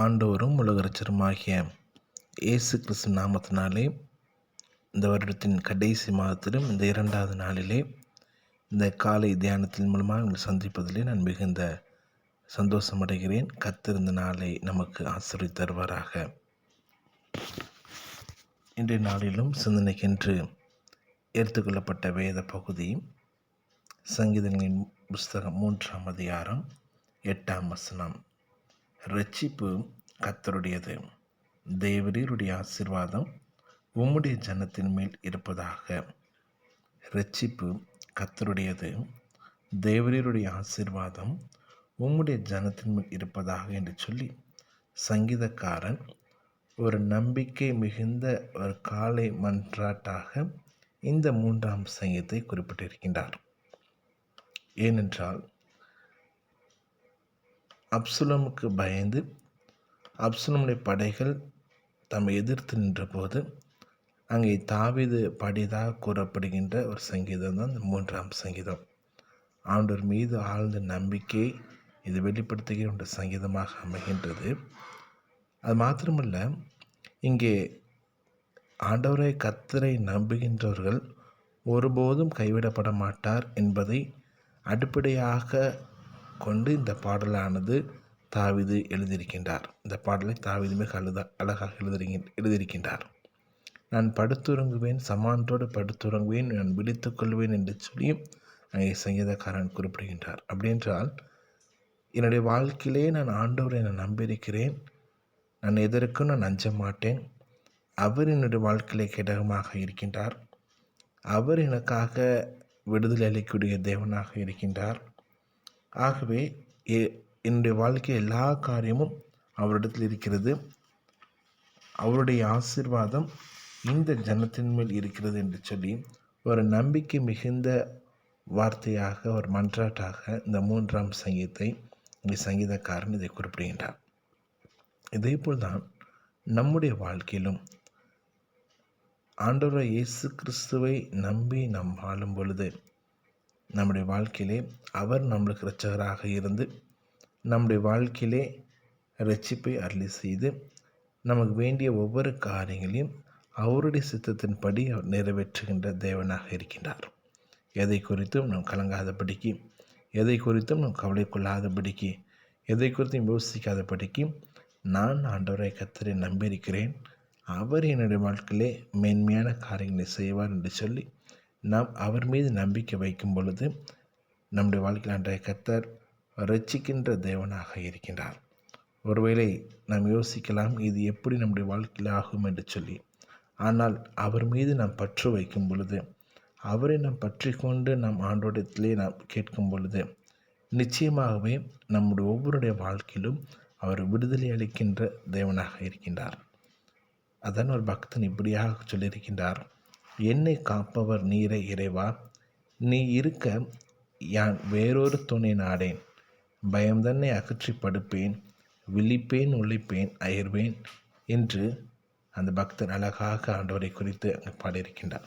ஆண்டவரும் உலகரட்சருமாகிய இயேசு கிறிஸ்து நாமத்தினாலே இந்த வருடத்தின் கடைசி மாதத்திலும் இந்த 2வது நாளிலே இந்த காலை தியானத்தின் மூலமாக உங்களை சந்திப்பதிலே நான் மிகுந்த சந்தோஷமடைகிறேன். கர்த்தர் இந்த நாளை நமக்கு ஆசீர்வதித்து தருவாராக. இன்றைய நாளிலும் சிந்தனைக்கென்று எடுத்துக்கொள்ளப்பட்ட வேத பகுதி சங்கீதங்களின் புஸ்தகம் 3ஆம் அதிகாரம் 8ஆம் வசனம். இரட்சிப்பு கர்த்தருடையது, தேவரீருடைய ஆசீர்வாதம் உம்முடைய ஜனத்தின் மேல் இருப்பதாக. இரட்சிப்பு கர்த்தருடையது, தேவரீருடைய ஆசீர்வாதம் உம்முடைய ஜனத்தின் மேல் இருப்பதாக என்று சொல்லி சங்கீதக்காரன் ஒரு நம்பிக்கை மிகுந்த ஒரு காலை மன்றாட்டாக இந்த 3ஆம் சங்கீதத்தை குறிப்பிட்டிருக்கின்றார். ஏனென்றால் அப்சலோமுக்கு பயந்து அப்சலோமுடைய படைகள் தம்மை எதிர்த்து நின்றபோது அங்கே தாவீது பாடியதாக கூறப்படுகின்ற ஒரு சங்கீதம் தான் இந்த 3ஆம் சங்கீதம். ஆண்டவர் மீது ஆழ்ந்த நம்பிக்கை இது வெளிப்படுத்துகிற ஒரு சங்கீதமாக அமைகின்றது. அது மாத்திரமல்ல, இங்கே ஆண்டவரை கர்த்தரை நம்புகின்றவர்கள் ஒருபோதும் கைவிடப்பட மாட்டார் என்பதை அடிப்படையாக கொண்டு இந்த பாடலானது தாவீது எழுதியிருக்கின்றார். இந்த பாடலை தாவீது மிக அழகாக எழுதியிருக்கின்றார். நான் படுத்துறங்குவேன், சமானத்தோடு படுத்துறங்குவேன், நான் விழித்துக் கொள்வேன் என்று சொல்லியும் அங்கே சங்கீதக்காரன் குறிப்பிடுகின்றார். அப்படி என்றால் என்னுடைய வாழ்க்கையிலே நான் ஆண்டவரை நான் நம்பியிருக்கிறேன், நான் எதற்கும் நான் அஞ்ச மாட்டேன், அவர் என்னுடைய வாழ்க்கையிலே கேடகமாக இருக்கின்றார், அவர் எனக்காக விடுதலை அளிக்கக்கூடிய தேவனாக இருக்கின்றார். ஆகவே என்னுடைய வாழ்க்கை எல்லா காரியமும் அவரிடத்தில் இருக்கிறது, அவருடைய ஆசீர்வாதம் இந்த ஜனத்தின் மேல் இருக்கிறது என்று சொல்லி ஒரு நம்பிக்கை மிகுந்த வார்த்தையாக ஒரு மன்றாட்டாக இந்த 3ஆம் சங்கீதத்தை இங்கே சங்கீதக்காரன் இதை குறிப்பிடுகின்றார். இதேபோல் தான் நம்முடைய வாழ்க்கையிலும் ஆண்டவர் இயேசு கிறிஸ்துவை நம்பி நாம் வாழும் பொழுது நம்முடைய வாழ்க்கையிலே அவர் நம்மளுக்கு இரட்சகராக இருந்து நம்முடைய வாழ்க்கையிலே இரட்சிப்பை அருளி செய்து நமக்கு வேண்டிய ஒவ்வொரு காரியங்களையும் அவருடைய சித்தத்தின்படி அவர் நிறைவேற்றுகின்ற தேவனாக இருக்கின்றார். எதை குறித்தும் நாம் கலங்காதபடிக்கு, எதை குறித்தும் நாம் கவலை கொள்ளாதபடிக்கு, எதை குறித்தும் யோசிக்காதபடிக்கு நான் ஆண்டவரை கர்த்தரை நம்பியிருக்கிறேன், அவர் என்னுடைய வாழ்க்கையிலே மேன்மையான காரியங்களை செய்வார் என்று சொல்லி நாம் அவர் மீது நம்பிக்கை வைக்கும் பொழுது நம்முடைய வாழ்க்கையில் அன்றைய கர்த்தர் இரட்சிக்கின்ற தேவனாக இருக்கின்றார். ஒருவேளை நாம் யோசிக்கலாம், இது எப்படி நம்முடைய வாழ்க்கையில் ஆகும் என்று சொல்லி. ஆனால் அவர் மீது நாம் பற்று வைக்கும் பொழுது, அவரை நாம் பற்றி கொண்டு நாம் ஆண்டோடத்திலே நாம் கேட்கும் பொழுது நிச்சயமாகவே நம்முடைய ஒவ்வொருடைய வாழ்க்கையிலும் அவர் விடுதலை அளிக்கின்ற தேவனாக இருக்கின்றார். அதான் ஒரு பக்தன் இப்படியாக சொல்லியிருக்கின்றார், என்னை காப்பவர் நீரே இறைவா, நீ இருக்க யான் வேறொரு துணை நாடேன், பயம்தன்னை அகற்றி படுப்பேன், விழிப்பேன் உழைப்பேன் அயர்வேன் என்று அந்த பக்தன் அழகாக ஆண்டவரை குறித்து அங்கே பாடியிருக்கின்றார்.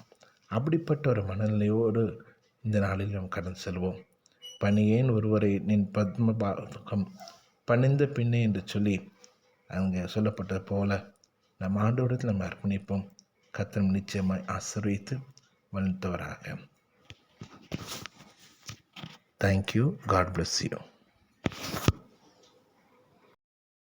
அப்படிப்பட்ட ஒரு மனநிலையோடு இந்த நாளில் நாம் கடந்து செல்வோம். பணியேன் ஒருவரை நின் பத்மபாகம் பணிந்த பின்னே என்று சொல்லி அங்கே சொல்லப்பட்டது போல நம் ஆண்டவரத்தில் நம்ம அர்ப்பணிப்போம். கர்த்தர் நிச்சயமாய் ஆசீர்வதித்து வளர்த்தவராக. தேங்க்யூ. God bless you.